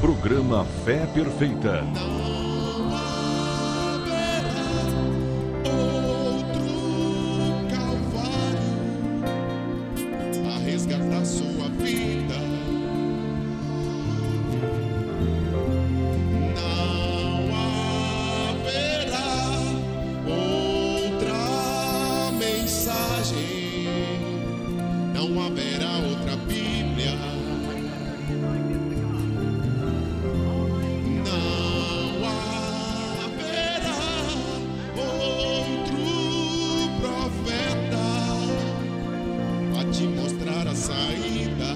Programa Fé Perfeita. Não haverá outro Calvário a resgatar sua vida. Não haverá outra mensagem, não haverá outra Bíblia. Não haverá outro profeta a te mostrar a saída.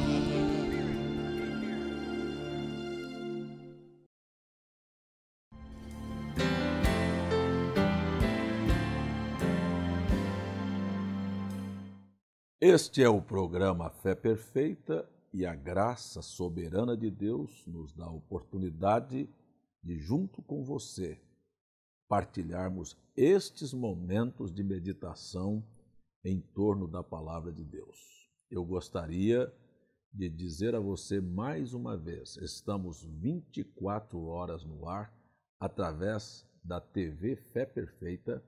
Este é o programa Fé Perfeita e a graça soberana de Deus nos dá a oportunidade de, junto com você, partilharmos estes momentos de meditação em torno da Palavra de Deus. Eu gostaria de dizer a você mais uma vez, estamos 24 horas no ar através da TV Fé Perfeita,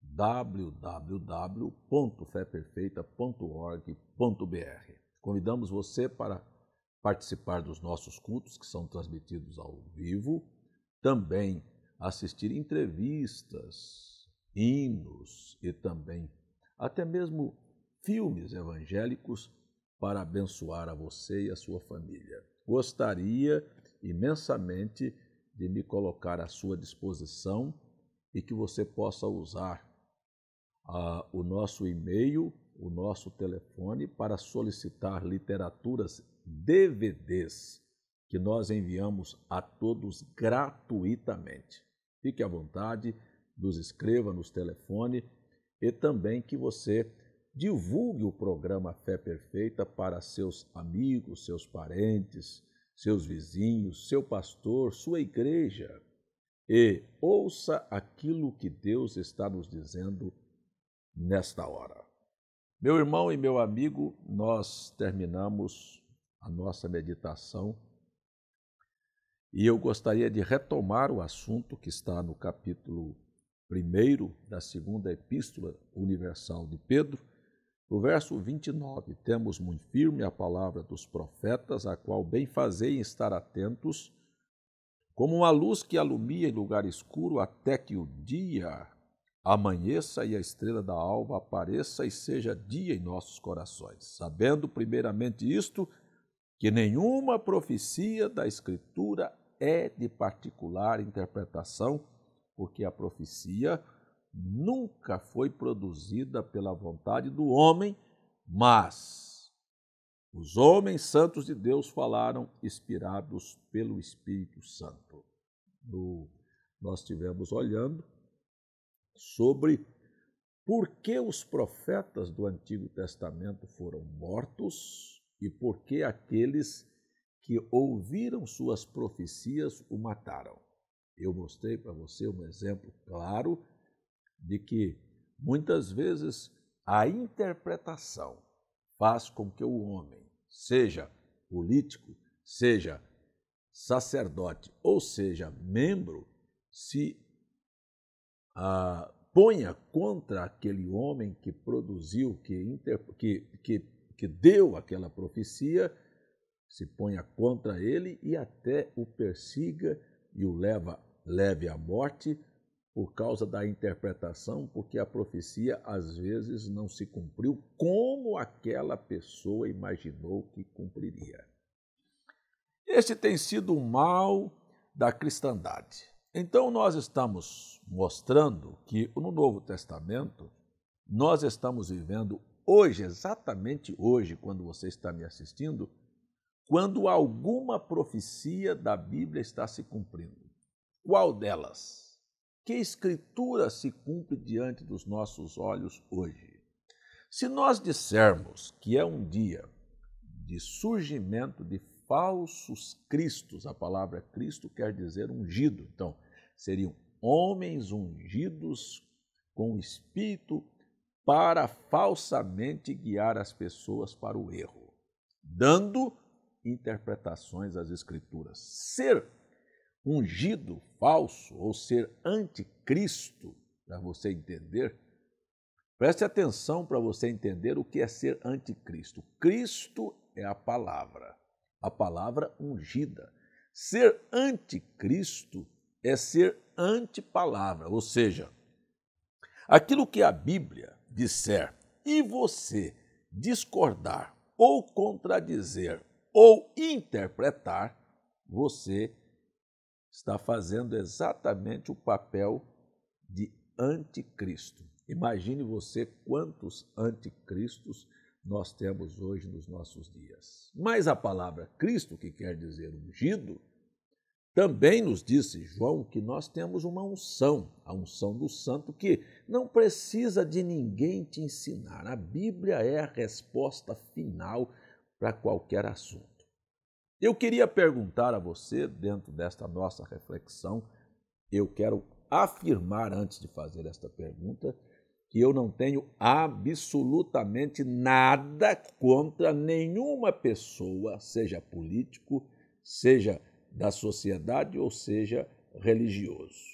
www.feperfeita.org.br. Convidamos você para participar dos nossos cultos que são transmitidos ao vivo, também assistir entrevistas, hinos e também até mesmo filmes evangélicos para abençoar a você e a sua família. Gostaria imensamente de me colocar à sua disposição e que você possa usar o nosso e-mail, o nosso telefone para solicitar literaturas DVDs que nós enviamos a todos gratuitamente. Fique à vontade, nos escreva nos telefones e também que você divulgue o programa Fé Perfeita para seus amigos, seus parentes, seus vizinhos, seu pastor, sua igreja e ouça aquilo que Deus está nos dizendo nesta hora. Meu irmão e meu amigo, nós terminamos a nossa meditação e eu gostaria de retomar o assunto que está no capítulo 1 da segunda epístola universal de Pedro, no verso 29. Temos muito firme a palavra dos profetas, a qual bem fazei em estar atentos, como uma luz que alumia em lugar escuro até que o dia amanheça e a estrela da alva apareça e seja dia em nossos corações, sabendo primeiramente isto, que nenhuma profecia da Escritura é de particular interpretação, porque a profecia nunca foi produzida pela vontade do homem, mas os homens santos de Deus falaram inspirados pelo Espírito Santo. Nós estivemos olhando sobre por que os profetas do Antigo Testamento foram mortos e por que aqueles que ouviram suas profecias o mataram. Eu mostrei para você um exemplo claro de que muitas vezes a interpretação faz com que o homem, seja político, seja sacerdote ou seja membro, se ponha contra aquele homem que produziu, que deu aquela profecia, se ponha contra ele e até o persiga e o leve à morte por causa da interpretação, porque a profecia às vezes não se cumpriu como aquela pessoa imaginou que cumpriria. Este tem sido o mal da cristandade. Então, nós estamos mostrando que no Novo Testamento, nós estamos vivendo hoje, exatamente hoje, quando você está me assistindo, quando alguma profecia da Bíblia está se cumprindo. Qual delas? Que escritura se cumpre diante dos nossos olhos hoje? Se nós dissermos que é um dia de surgimento de falsos cristos, a palavra Cristo quer dizer ungido, então seriam homens ungidos com o Espírito para falsamente guiar as pessoas para o erro, dando interpretações às Escrituras. Ser ungido falso ou ser anticristo, para você entender, preste atenção para você entender o que é ser anticristo. Cristo é a palavra ungida. Ser anticristo é ser antipalavra, ou seja, aquilo que a Bíblia disser e você discordar ou contradizer ou interpretar, você está fazendo exatamente o papel de anticristo. Imagine você quantos anticristos nós temos hoje nos nossos dias. Mas a palavra Cristo, que quer dizer ungido, também nos disse João que nós temos uma unção, a unção do santo, que não precisa de ninguém te ensinar. A Bíblia é a resposta final para qualquer assunto. Eu queria perguntar a você, dentro desta nossa reflexão, eu quero afirmar antes de fazer esta pergunta, que eu não tenho absolutamente nada contra nenhuma pessoa, seja político, seja da sociedade ou seja religioso.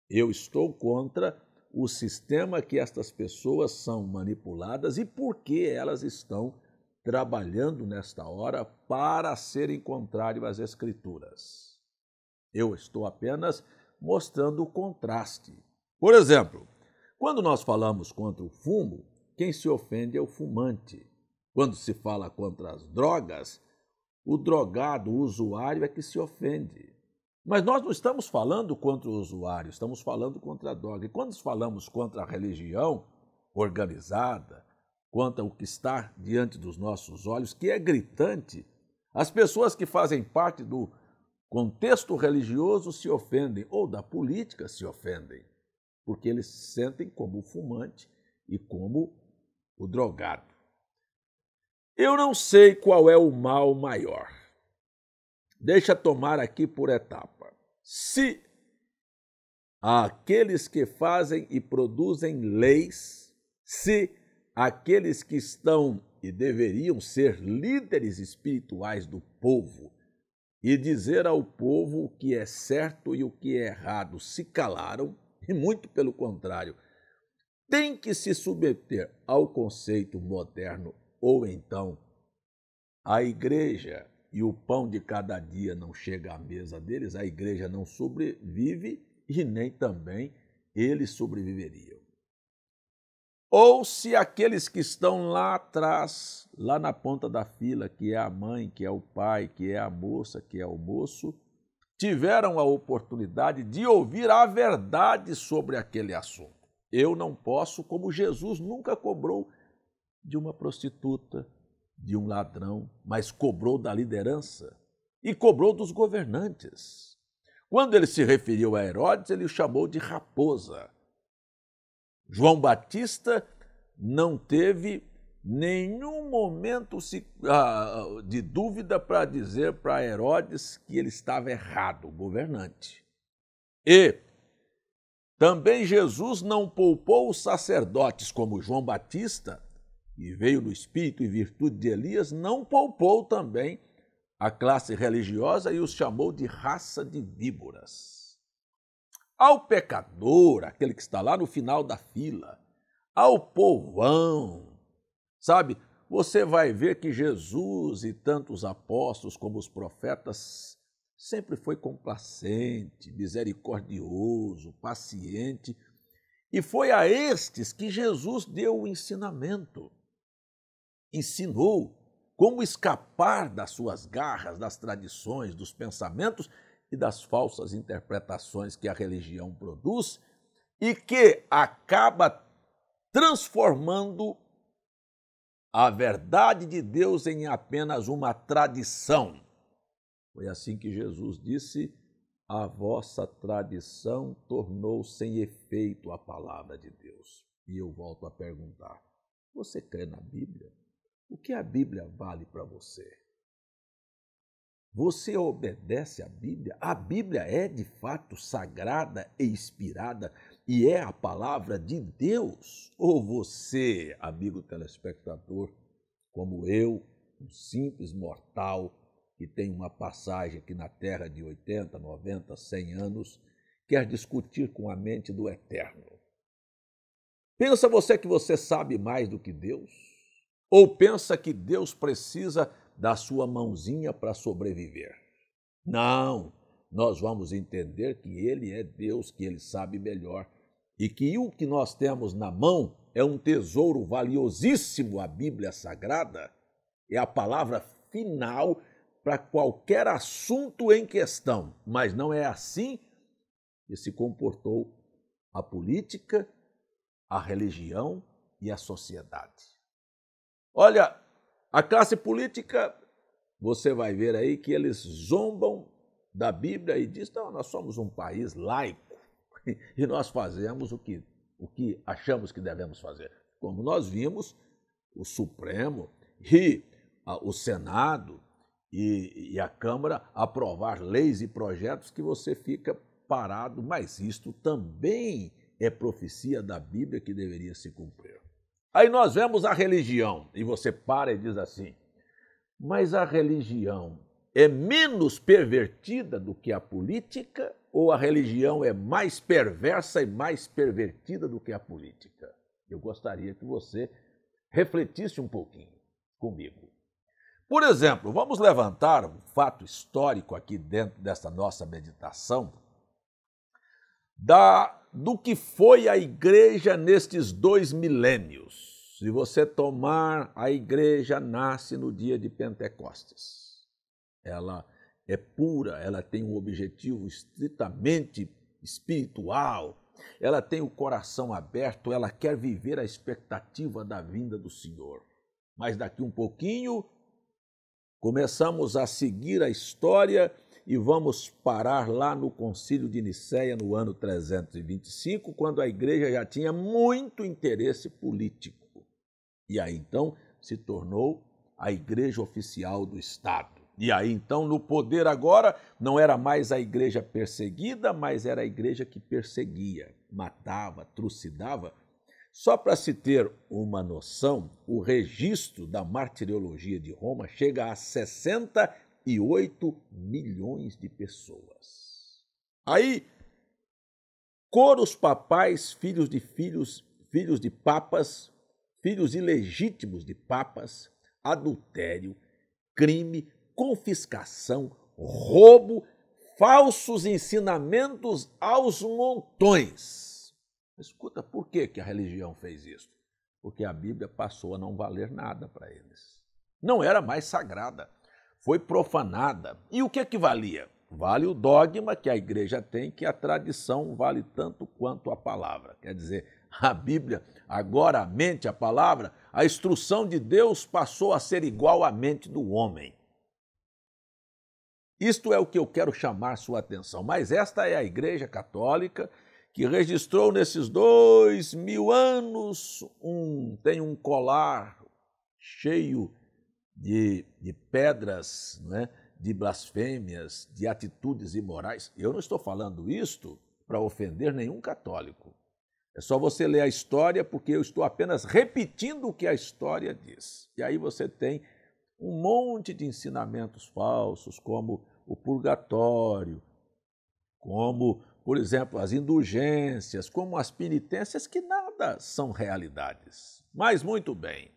Eu estou contra o sistema que estas pessoas são manipuladas e por que elas estão trabalhando nesta hora para serem contrário às Escrituras. Eu estou apenas mostrando o contraste. Por exemplo, quando nós falamos contra o fumo, quem se ofende é o fumante. Quando se fala contra as drogas, o drogado, o usuário é que se ofende. Mas nós não estamos falando contra o usuário, estamos falando contra a droga. E quando falamos contra a religião organizada, contra o que está diante dos nossos olhos, que é gritante, as pessoas que fazem parte do contexto religioso se ofendem, ou da política se ofendem, porque eles se sentem como o fumante e como o drogado. Eu não sei qual é o mal maior. Deixa tomar aqui por etapa. Se aqueles que fazem e produzem leis, se aqueles que estão e deveriam ser líderes espirituais do povo e dizer ao povo o que é certo e o que é errado se calaram, e muito pelo contrário, tem que se submeter ao conceito moderno, ou então a igreja e o pão de cada dia não chega à mesa deles, a igreja não sobrevive e nem também eles sobreviveriam. Ou se aqueles que estão lá atrás, lá na ponta da fila, que é a mãe, que é o pai, que é a moça, que é o moço, tiveram a oportunidade de ouvir a verdade sobre aquele assunto. Eu não posso, como Jesus nunca cobrou de uma prostituta, de um ladrão, mas cobrou da liderança e cobrou dos governantes. Quando ele se referiu a Herodes, ele o chamou de raposa. João Batista não teve nenhum momento de dúvida para dizer para Herodes que ele estava errado, o governante. E também Jesus não poupou os sacerdotes, como João Batista, que veio no espírito e virtude de Elias, não poupou também a classe religiosa e os chamou de raça de víboras. Ao pecador, aquele que está lá no final da fila, ao povão, sabe, você vai ver que Jesus e tantos apóstolos como os profetas sempre foi complacente, misericordioso, paciente, e foi a estes que Jesus deu o ensinamento. Ensinou como escapar das suas garras, das tradições, dos pensamentos e das falsas interpretações que a religião produz e que acaba transformando a verdade de Deus em apenas uma tradição. Foi assim que Jesus disse: a vossa tradição tornou sem efeito a palavra de Deus. E eu volto a perguntar, você crê na Bíblia? O que a Bíblia vale para você? Você obedece à Bíblia? A Bíblia é de fato sagrada e inspirada e é a palavra de Deus? Ou você, amigo telespectador, como eu, um simples mortal, que tem uma passagem aqui na Terra de 80, 90, 100 anos, quer discutir com a mente do Eterno. Pensa você que você sabe mais do que Deus? Ou pensa que Deus precisa da sua mãozinha para sobreviver? Não, nós vamos entender que Ele é Deus, que Ele sabe melhor e que o que nós temos na mão é um tesouro valiosíssimo. A Bíblia Sagrada é a palavra final para qualquer assunto em questão, mas não é assim que se comportou a política, a religião e a sociedade. Olha, a classe política, você vai ver aí que eles zombam da Bíblia e dizem, não, nós somos um país laico e nós fazemos o que achamos que devemos fazer. Como nós vimos, o Supremo e o Senado e a Câmara aprovar leis e projetos que você fica parado, mas isto também é profecia da Bíblia que deveria se cumprir. Aí nós vemos a religião, e você para e diz assim, mas a religião é menos pervertida do que a política ou a religião é mais perversa e mais pervertida do que a política? Eu gostaria que você refletisse um pouquinho comigo. Por exemplo, vamos levantar um fato histórico aqui dentro dessa nossa meditação do que foi a igreja nestes 2 milênios. Se você tomar, a igreja nasce no dia de Pentecostes. Ela é pura, ela tem um objetivo estritamente espiritual, ela tem o coração aberto, ela quer viver a expectativa da vinda do Senhor. Mas daqui um pouquinho, começamos a seguir a história e vamos parar lá no Concílio de Nicéia, no ano 325, quando a igreja já tinha muito interesse político. E aí, então, se tornou a igreja oficial do Estado. E aí, então, no poder agora, não era mais a igreja perseguida, mas era a igreja que perseguia, matava, trucidava. Só para se ter uma noção, o registro da martiriologia de Roma chega a 68 milhões de pessoas. Aí, coros papais, filhos de papas, filhos ilegítimos de papas, adultério, crime, confiscação, roubo, falsos ensinamentos aos montões. Escuta, por que a religião fez isso? Porque a Bíblia passou a não valer nada para eles. Não era mais sagrada, foi profanada. E o que valia? Vale o dogma que a igreja tem, que a tradição vale tanto quanto a palavra. Quer dizer, a Bíblia, agora a mente, a palavra, a instrução de Deus passou a ser igual à mente do homem. Isto é o que eu quero chamar sua atenção. Mas esta é a Igreja Católica que registrou nesses 2000 anos, tem um colar cheio de pedras, né, de blasfêmias, de atitudes imorais. Eu não estou falando isto para ofender nenhum católico. É só você ler a história, porque eu estou apenas repetindo o que a história diz. E aí você tem um monte de ensinamentos falsos, como o purgatório, como, por exemplo, as indulgências, como as penitências, que nada são realidades. Mas, muito bem,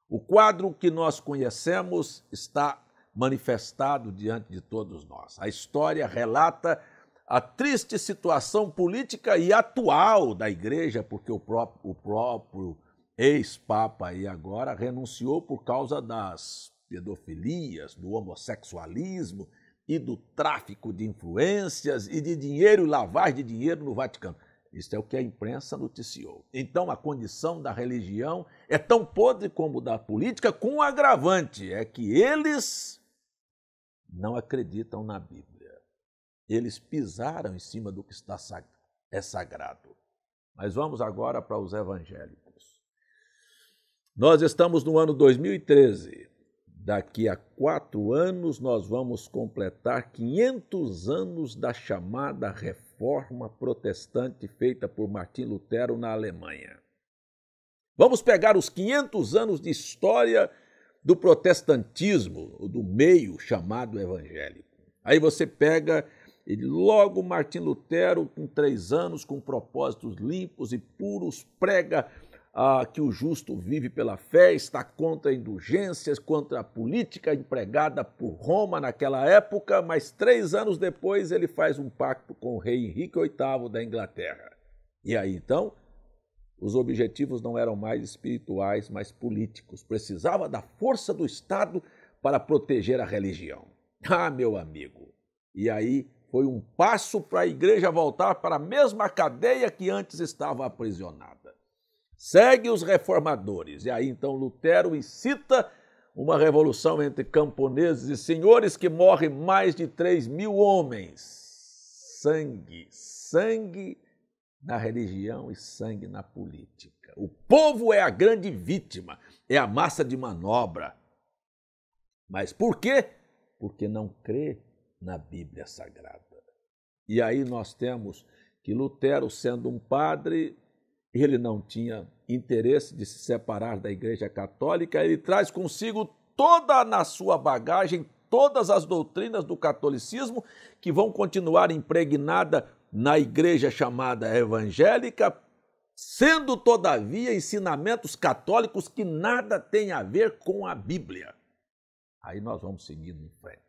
o quadro que nós conhecemos está manifestado diante de todos nós. A história relata a triste situação política e atual da igreja, porque o próprio ex-papa aí agora renunciou por causa das pedofilias, do homossexualismo e do tráfico de influências e de dinheiro e lavagem de dinheiro no Vaticano. Isso é o que a imprensa noticiou. Então, a condição da religião é tão podre como da política, com um agravante, é que eles não acreditam na Bíblia. Eles pisaram em cima do que é sagrado. Mas vamos agora para os evangélicos. Nós estamos no ano 2013. Daqui a 4 anos nós vamos completar 500 anos da chamada Reforma Protestante feita por Martim Lutero na Alemanha. Vamos pegar os 500 anos de história do protestantismo, do meio chamado evangélico. Aí você pega logo Martim Lutero, com 3 anos, com propósitos limpos e puros, prega que o justo vive pela fé, está contra indulgências, contra a política empregada por Roma naquela época, mas 3 anos depois ele faz um pacto com o rei Henrique VIII da Inglaterra. E aí então, os objetivos não eram mais espirituais, mas políticos. Precisava da força do Estado para proteger a religião. Ah, meu amigo! E aí foi um passo para a igreja voltar para a mesma cadeia que antes estava aprisionada. Segue os reformadores. E aí então Lutero incita uma revolução entre camponeses e senhores que morrem mais de 3.000 homens. Sangue na religião e sangue na política. O povo é a grande vítima, é a massa de manobra. Mas por quê? Porque não crê na Bíblia Sagrada. E aí nós temos que Lutero, sendo um padre, ele não tinha interesse de se separar da Igreja Católica, ele traz consigo toda na sua bagagem, todas as doutrinas do catolicismo que vão continuar impregnadas na igreja chamada evangélica, sendo todavia ensinamentos católicos que nada têm a ver com a Bíblia. Aí nós vamos seguindo em frente.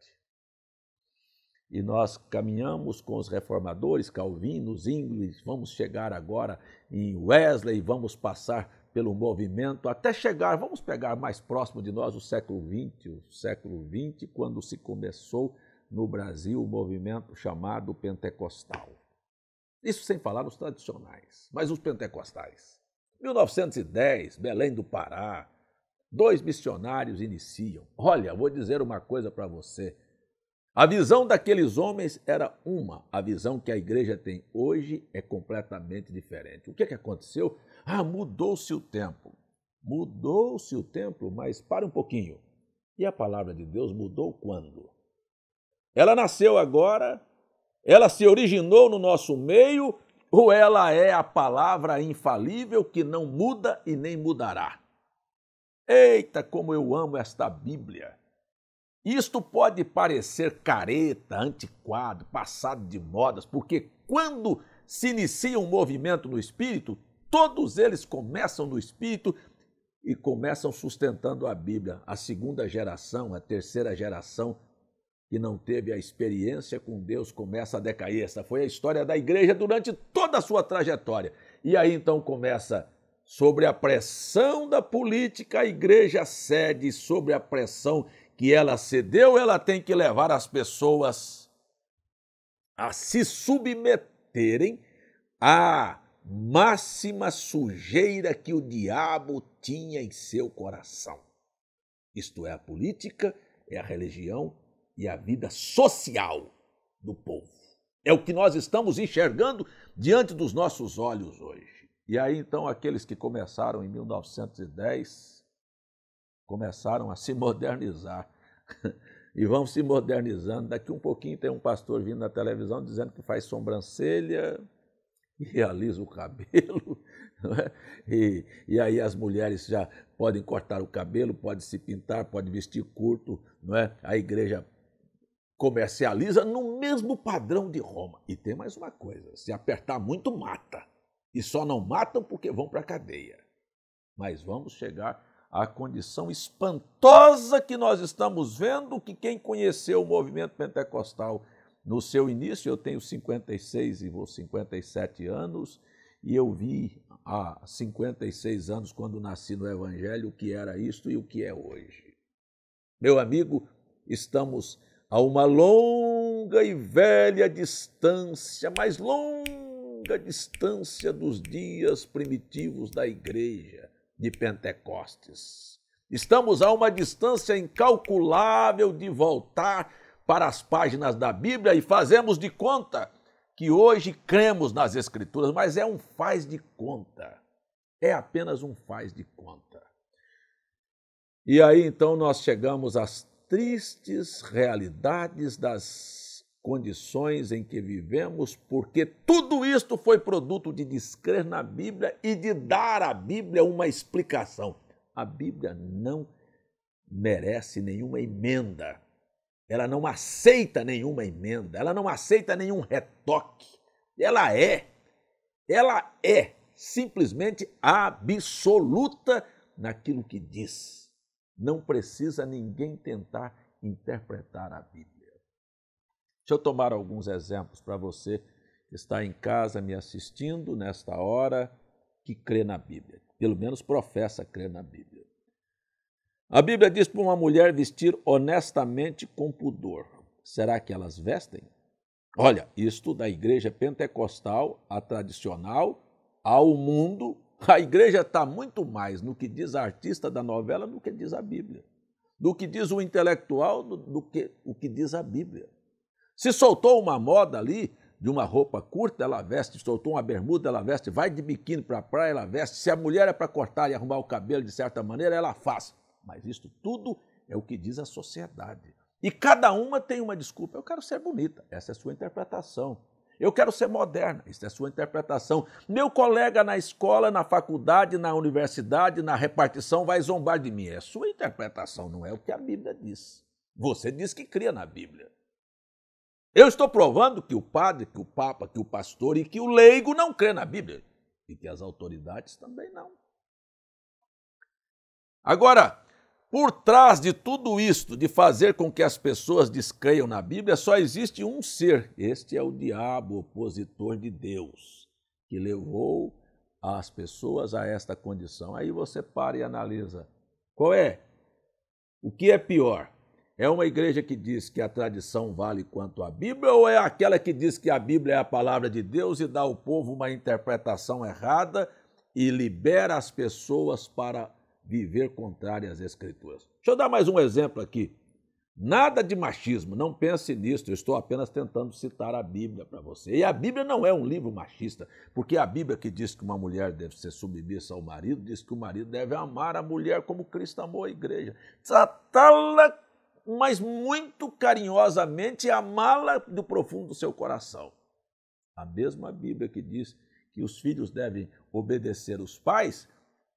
E nós caminhamos com os reformadores, Calvino, Zwingli, vamos chegar agora em Wesley, vamos passar pelo movimento, até chegar, vamos pegar mais próximo de nós o século XX, quando se começou no Brasil o movimento chamado pentecostal. Isso sem falar nos tradicionais, mas os pentecostais. 1910, Belém do Pará, 2 missionários iniciam. Olha, vou dizer uma coisa para você. A visão daqueles homens era uma, a visão que a igreja tem hoje é completamente diferente. O que aconteceu? Mudou-se o tempo. Mudou-se o tempo, mas para um pouquinho. E a palavra de Deus mudou quando? Ela nasceu agora? Ela se originou no nosso meio ou ela é a palavra infalível que não muda e nem mudará? Eita, como eu amo esta Bíblia! Isto pode parecer careta, antiquado, passado de modas, porque quando se inicia um movimento no Espírito, todos eles começam no Espírito e começam sustentando a Bíblia. A 2ª geração, a 3ª geração, que não teve a experiência com Deus, começa a decair. Essa foi a história da igreja durante toda a sua trajetória. E aí então começa, sobre a pressão da política, a igreja cede, sobre a pressão que ela cedeu, ela tem que levar as pessoas a se submeterem à máxima sujeira que o diabo tinha em seu coração. Isto é a política, é a religião e a vida social do povo. É o que nós estamos enxergando diante dos nossos olhos hoje. E aí, então, aqueles que começaram em 1910, começaram a se modernizar. E vão se modernizando. Daqui um pouquinho tem um pastor vindo na televisão dizendo que faz sobrancelha e alisa o cabelo. Não é? E aí as mulheres já podem cortar o cabelo, podem se pintar, podem vestir curto. Não é? A igreja comercializa no mesmo padrão de Roma. E tem mais uma coisa, se apertar muito, mata. E só não matam porque vão para a cadeia. Mas vamos chegar à condição espantosa que nós estamos vendo, que quem conheceu o movimento pentecostal no seu início, eu tenho 56 e vou 57 anos, e eu vi há 56 anos, quando nasci no Evangelho, o que era isto e o que é hoje. Meu amigo, estamos a uma longa e velha distância, mais longa distância dos dias primitivos da igreja de Pentecostes. Estamos a uma distância incalculável de voltar para as páginas da Bíblia e fazemos de conta que hoje cremos nas Escrituras, mas é um faz de conta. É apenas um faz de conta. E aí então nós chegamos às tristes realidades das condições em que vivemos, porque tudo isto foi produto de descrer na Bíblia e de dar à Bíblia uma explicação. A Bíblia não merece nenhuma emenda. Ela não aceita nenhuma emenda, ela não aceita nenhum retoque. Ela é simplesmente absoluta naquilo que diz. Não precisa ninguém tentar interpretar a Bíblia. Deixa eu tomar alguns exemplos para você que está em casa me assistindo nesta hora, que crê na Bíblia, pelo menos professa crer na Bíblia. A Bíblia diz para uma mulher vestir honestamente com pudor. Será que elas vestem? Olha, isto da igreja pentecostal, a tradicional, ao mundo, a igreja está muito mais no que diz a artista da novela do que diz a Bíblia. Do que diz o intelectual do que o que diz a Bíblia. Se soltou uma moda ali, de uma roupa curta, ela veste, soltou uma bermuda, ela veste, vai de biquíni para a praia, ela veste. Se a mulher é para cortar e arrumar o cabelo de certa maneira, ela faz. Mas isto tudo é o que diz a sociedade. E cada uma tem uma desculpa. Eu quero ser bonita, essa é a sua interpretação. Eu quero ser moderna, essa é a sua interpretação. Meu colega na escola, na faculdade, na universidade, na repartição vai zombar de mim. É a sua interpretação, não é o que a Bíblia diz. Você diz que cria na Bíblia. Eu estou provando que o padre, que o papa, que o pastor e que o leigo não crê na Bíblia. E que as autoridades também não. Agora, por trás de tudo isto, de fazer com que as pessoas descreiam na Bíblia, só existe um ser. Este é o diabo, opositor de Deus, que levou as pessoas a esta condição. Aí você para e analisa. Qual é? O que é pior? É uma igreja que diz que a tradição vale quanto a Bíblia ou é aquela que diz que a Bíblia é a palavra de Deus e dá ao povo uma interpretação errada e libera as pessoas para viver contrária às Escrituras? Deixa eu dar mais um exemplo aqui. Nada de machismo, não pense nisso, eu estou apenas tentando citar a Bíblia para você. E a Bíblia não é um livro machista, porque a Bíblia que diz que uma mulher deve ser submissa ao marido, diz que o marido deve amar a mulher como Cristo amou a igreja. Tratá-la, mas muito carinhosamente, e amá-la do profundo do seu coração. A mesma Bíblia que diz que os filhos devem obedecer os pais,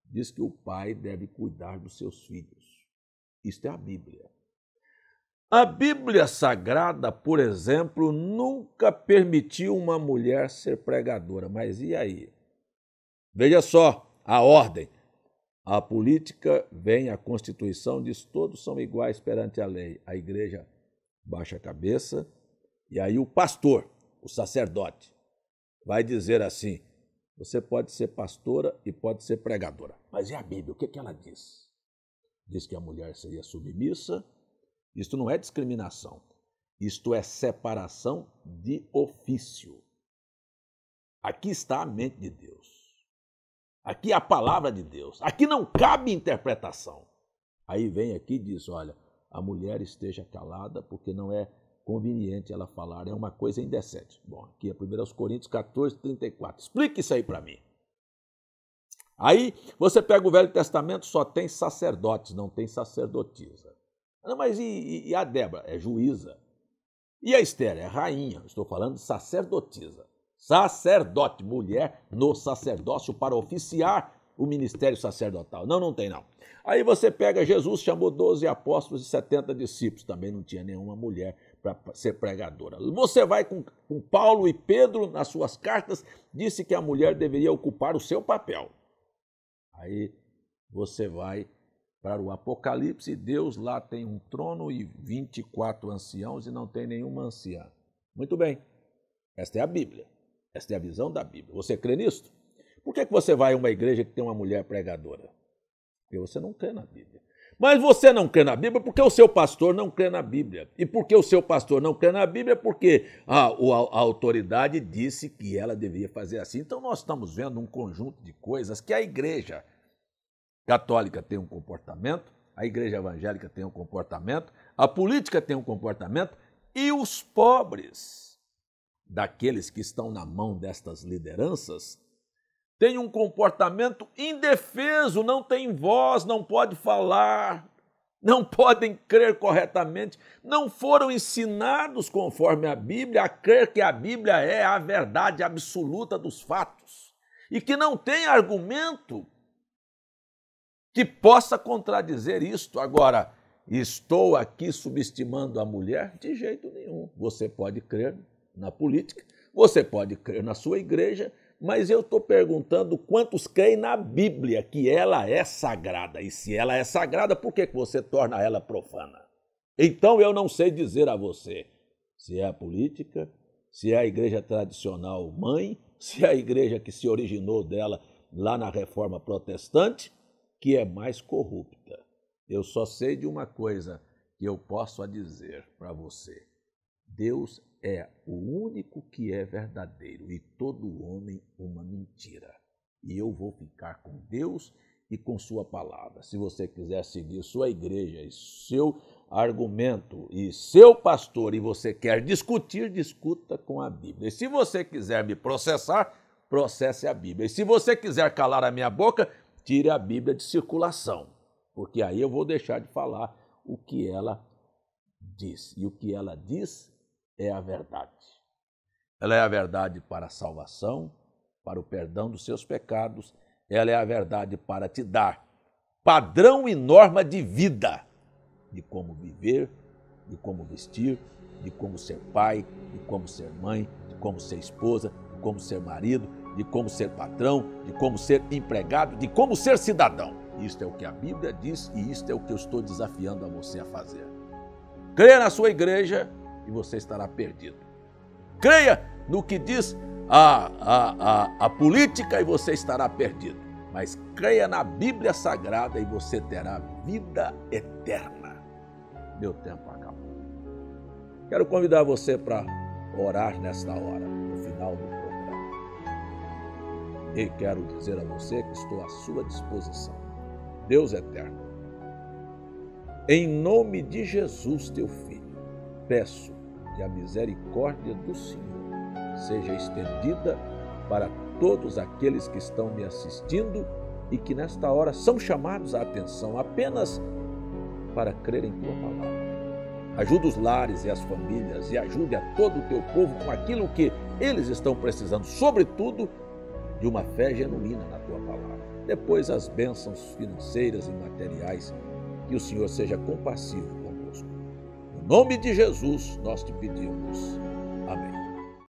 diz que o pai deve cuidar dos seus filhos. Isto é a Bíblia. A Bíblia Sagrada, por exemplo, nunca permitiu uma mulher ser pregadora. Mas e aí? Veja só a ordem. A política vem, a Constituição diz todos são iguais perante a lei. A igreja baixa a cabeça e aí o pastor, o sacerdote, vai dizer assim: você pode ser pastora e pode ser pregadora. Mas e a Bíblia? O que ela diz? Diz que a mulher seria submissa. Isto não é discriminação. Isto é separação de ofício. Aqui está a mente de Deus. Aqui é a palavra de Deus. Aqui não cabe interpretação. Aí vem aqui e diz, olha, a mulher esteja calada porque não é conveniente ela falar, é uma coisa indecente. Bom, aqui é 1 Coríntios 14, 34. Explique isso aí para mim. Aí você pega o Velho Testamento, só tem sacerdotes, não tem sacerdotisa. Mas e a Débora? É juíza. E a Esther? É rainha. Estou falando de sacerdotisa. Sacerdote, mulher no sacerdócio para oficiar o ministério sacerdotal. Não tem não. Aí você pega, Jesus chamou 12 apóstolos e 70 discípulos. Também não tinha nenhuma mulher para ser pregadora. Você vai com Paulo e Pedro, nas suas cartas, disse que a mulher deveria ocupar o seu papel. Aí você vai para o Apocalipse e Deus lá tem um trono e 24 anciãos e não tem nenhuma anciã. Muito bem, esta é a Bíblia. Esta é a visão da Bíblia. Você crê nisso? Por que você vai a uma igreja que tem uma mulher pregadora? Porque você não crê na Bíblia. Mas você não crê na Bíblia porque o seu pastor não crê na Bíblia. E porque o seu pastor não crê na Bíblia porque a autoridade disse que ela devia fazer assim. Então nós estamos vendo um conjunto de coisas que a igreja católica tem um comportamento, a igreja evangélica tem um comportamento, a política tem um comportamento e os pobres daqueles que estão na mão destas lideranças, têm um comportamento indefeso, não tem voz, não pode falar, não podem crer corretamente, não foram ensinados conforme a Bíblia a crer que a Bíblia é a verdade absoluta dos fatos e que não tem argumento que possa contradizer isto. Agora, estou aqui subestimando a mulher? De jeito nenhum. Você pode crer na política, você pode crer na sua igreja, mas eu estou perguntando quantos creem na Bíblia, que ela é sagrada. E se ela é sagrada, por que você torna ela profana? Então eu não sei dizer a você se é a política, se é a igreja tradicional mãe, se é a igreja que se originou dela lá na Reforma Protestante, que é mais corrupta. Eu só sei de uma coisa que eu posso dizer para você. Deus é o único que é verdadeiro e todo homem uma mentira. E eu vou ficar com Deus e com sua palavra. Se você quiser seguir sua igreja e seu argumento e seu pastor e você quer discutir, discuta com a Bíblia. E se você quiser me processar, processe a Bíblia. E se você quiser calar a minha boca, tire a Bíblia de circulação, porque aí eu vou deixar de falar o que ela diz. E o que ela diz é a verdade. Ela é a verdade para a salvação, para o perdão dos seus pecados. Ela é a verdade para te dar padrão e norma de vida, de como viver, de como vestir, de como ser pai, de como ser mãe, de como ser esposa, de como ser marido, de como ser patrão, de como ser empregado, de como ser cidadão. Isto é o que a Bíblia diz e isto é o que eu estou desafiando a você a fazer. Creia na sua igreja e você estará perdido. Creia no que diz a política e você estará perdido. Mas creia na Bíblia Sagrada e você terá vida eterna. Meu tempo acabou. Quero convidar você para orar nesta hora, no final do programa. E quero dizer a você que estou à sua disposição. Deus eterno, em nome de Jesus, teu Filho, peço que a misericórdia do Senhor seja estendida para todos aqueles que estão me assistindo e que nesta hora são chamados à atenção apenas para crer em tua palavra. Ajuda os lares e as famílias e ajude a todo o teu povo com aquilo que eles estão precisando, sobretudo de uma fé genuína na tua palavra. Depois as bênçãos financeiras e materiais, que o Senhor seja compassivo conosco. No nome de Jesus nós te pedimos. Amém.